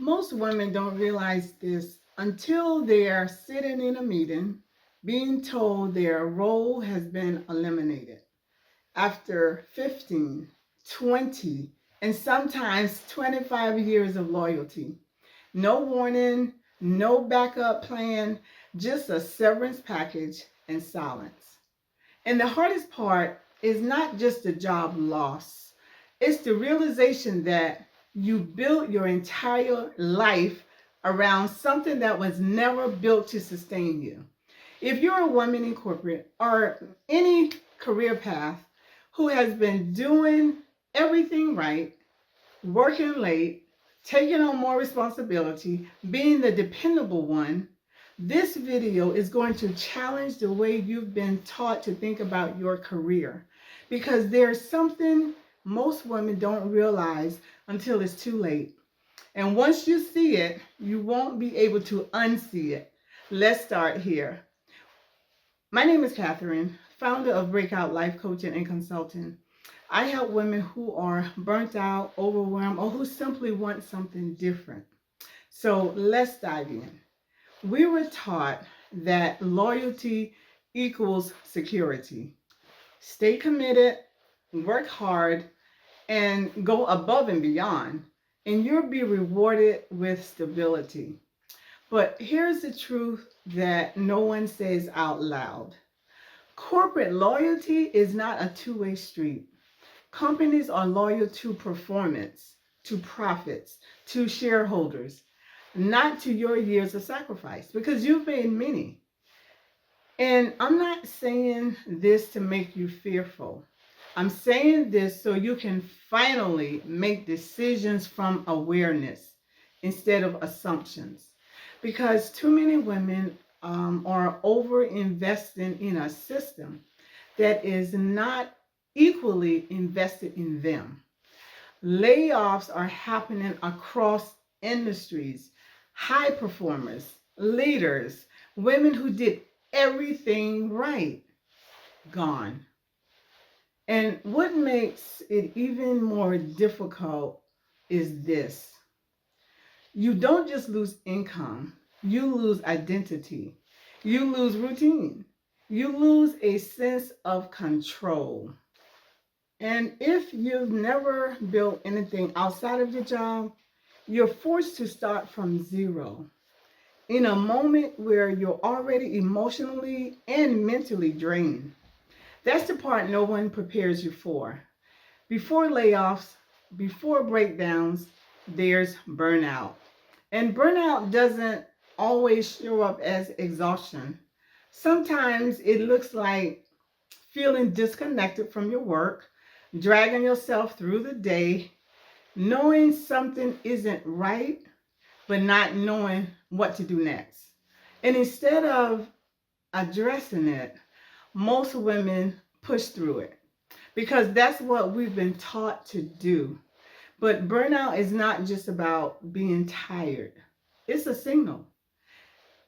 Most women don't realize this until they are sitting in a meeting being told their role has been eliminated after 15, 20, and sometimes 25 years of loyalty. No warning, no backup plan, just a severance package and silence. And the hardest part is not just the job loss, it's the realization that you built your entire life around something that was never built to sustain you. If you're a woman in corporate or any career path who has been doing everything right, working late, taking on more responsibility, being the dependable one, this video is going to challenge the way you've been taught to think about your career. Because there's something most women don't realize until it's too late. And once you see it, you won't be able to unsee it. Let's start here. My name is Catherine, founder of Breakout Life Coaching and Consulting. I help women who are burnt out, overwhelmed, or who simply want something different. So let's dive in. We were taught that loyalty equals security. Stay committed, work hard, and go above and beyond, and you'll be rewarded with stability. But here's the truth that no one says out loud. Corporate loyalty is not a two-way street. Companies are loyal to performance, to profits, to shareholders, not to your years of sacrifice, because you've made many. And I'm not saying this to make you fearful. I'm saying this so you can finally make decisions from awareness instead of assumptions. Because too many women are over investing in a system that is not equally invested in them. Layoffs are happening across industries. High performers, leaders, women who did everything right, gone. And what makes it even more difficult is this: you don't just lose income, you lose identity, you lose routine, you lose a sense of control. And if you've never built anything outside of your job, you're forced to start from zero in a moment where you're already emotionally and mentally drained. That's the part no one prepares you for. Before layoffs, before breakdowns, there's burnout. And burnout doesn't always show up as exhaustion. Sometimes it looks like feeling disconnected from your work, dragging yourself through the day, knowing something isn't right, but not knowing what to do next. And instead of addressing it, most women push through it because that's what we've been taught to do. But burnout is not just about being tired, it's a signal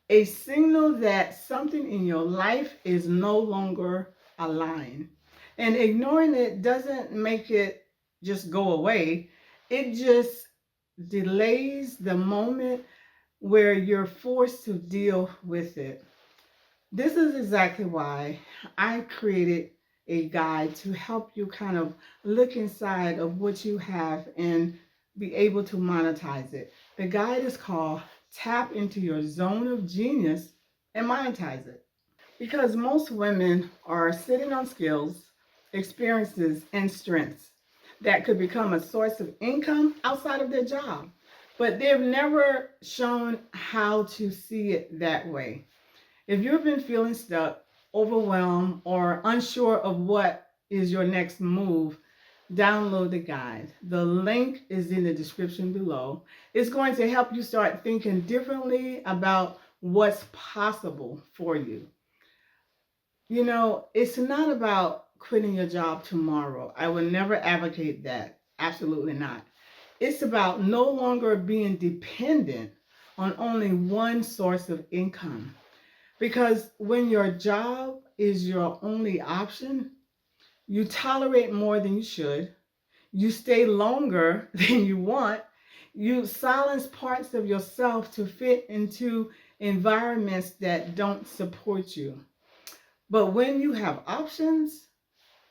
that something in your life is no longer aligned. And ignoring it doesn't make it just go away, it just delays the moment where you're forced to deal with it. This is exactly why I created a guide to help you kind of look inside of what you have and be able to monetize it. The guide is called Tap into Your Zone of Genius and Monetize It. Because most women are sitting on skills, experiences, and strengths that could become a source of income outside of their job, but they've never shown how to see it that way. If you've been feeling stuck, overwhelmed, or unsure of what is your next move, download the guide. The link is in the description below. It's going to help you start thinking differently about what's possible for you. You know, it's not about quitting your job tomorrow. I will never advocate that. Absolutely not. It's about no longer being dependent on only one source of income. Because when your job is your only option, you tolerate more than you should, you stay longer than you want, You silence parts of yourself to fit into environments that don't support you. But when you have options,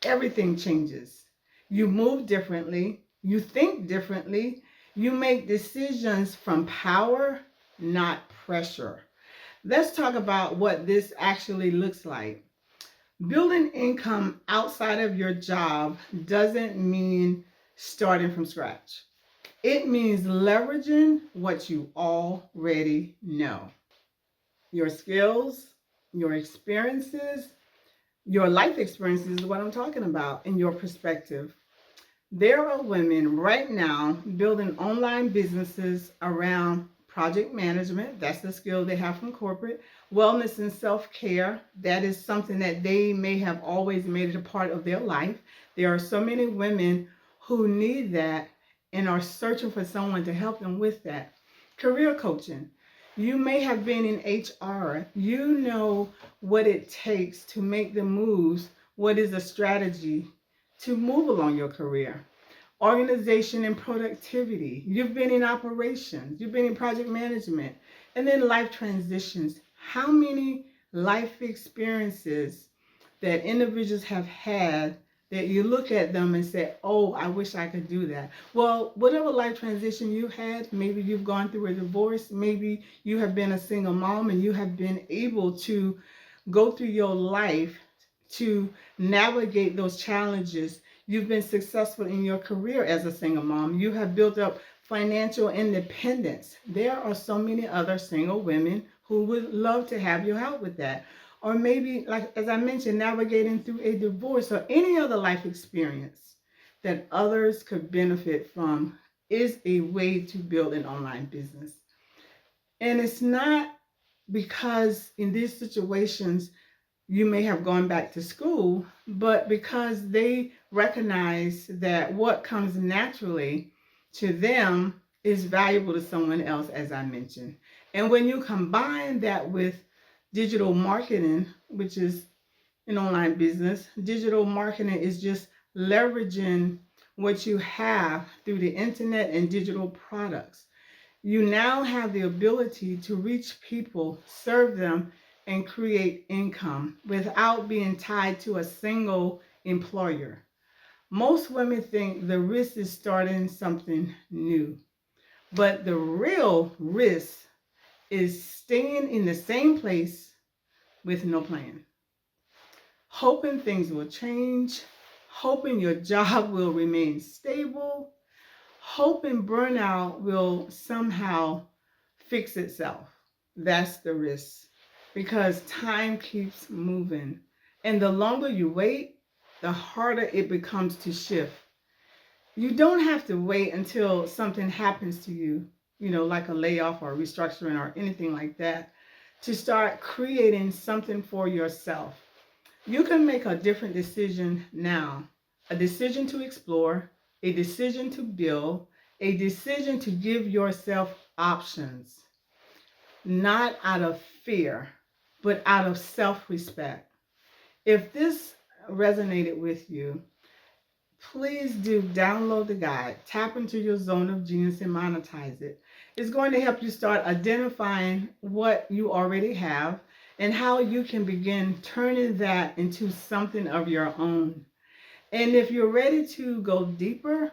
everything changes. You move differently, you think differently, you make decisions from power, not pressure. Let's talk about what this actually looks like. Building income outside of your job doesn't mean starting from scratch. It means leveraging what you already know. Your skills, your experiences, your life experiences is what I'm talking about, and your perspective. There are women right now building online businesses around project management. That's the skill they have from corporate. Wellness and self care. That is something that they may have always made it a part of their life. There are so many women who need that and are searching for someone to help them with that. Career coaching. You may have been in HR. You know what it takes to make the moves. What is a strategy to move along your career? Organization and productivity. You've been in operations, you've been in project management, and then life transitions. How many life experiences that individuals have had that you look at them and say, oh, I wish I could do that? Well, whatever life transition you had, maybe you've gone through a divorce, maybe you have been a single mom and you have been able to go through your life to navigate those challenges. You've been successful in your career as a single mom. You have built up financial independence. There are so many other single women who would love to have your help with that. Or maybe, like as I mentioned, navigating through a divorce or any other life experience that others could benefit from is a way to build an online business. And it's not because in these situations you may have gone back to school, but because they recognize that what comes naturally to them is valuable to someone else, as I mentioned. And when you combine that with digital marketing, which is an online business, digital marketing is just leveraging what you have through the internet and digital products. You now have the ability to reach people, serve them, and create income without being tied to a single employer. Most women think the risk is starting something new, but the real risk is staying in the same place with no plan, hoping things will change, hoping your job will remain stable, hoping burnout will somehow fix itself. That's the risk because time keeps moving. And the longer you wait, the harder it becomes to shift. You don't have to wait until something happens to you, like a layoff or restructuring or anything like that, to start creating something for yourself. You can make a different decision now, a decision to explore, a decision to build, a decision to give yourself options, not out of fear, but out of self respect. If this resonated with you, please do download the guide, tap into your zone of genius and monetize it. It's going to help you start identifying what you already have and how you can begin turning that into something of your own. And if you're ready to go deeper,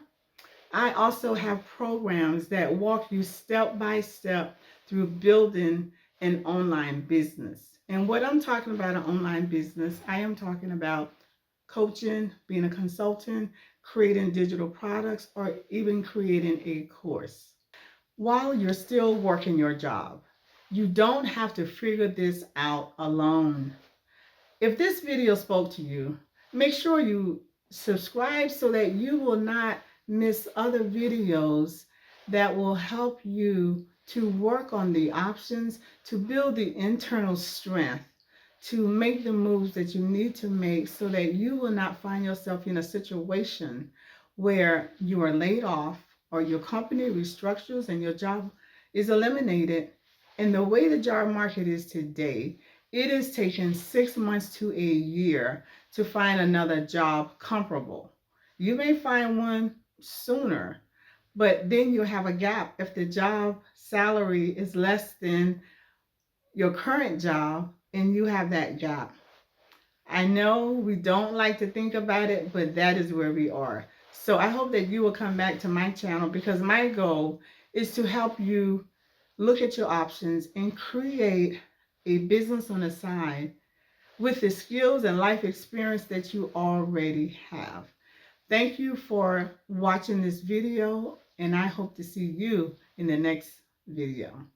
I also have programs that walk you step by step through building an online business. And what I'm talking about, an online business, I am talking about coaching, being a consultant, creating digital products, or even creating a course while you're still working your job. You don't have to figure this out alone. If this video spoke to you, make sure you subscribe so that you will not miss other videos that will help you to work on the options, to build the internal strength, to make the moves that you need to make so that you will not find yourself in a situation where you are laid off or your company restructures and your job is eliminated. And the way the job market is today, it is taking 6 months to a year to find another job comparable. You may find one sooner, But then you have a gap. If the job salary is less than your current job, and you have that gap. I know we don't like to think about it, but that is where we are. So I hope that you will come back to my channel, because my goal is to help you look at your options and create a business on the side with the skills and life experience that you already have. Thank you for watching this video, and I hope to see you in the next video.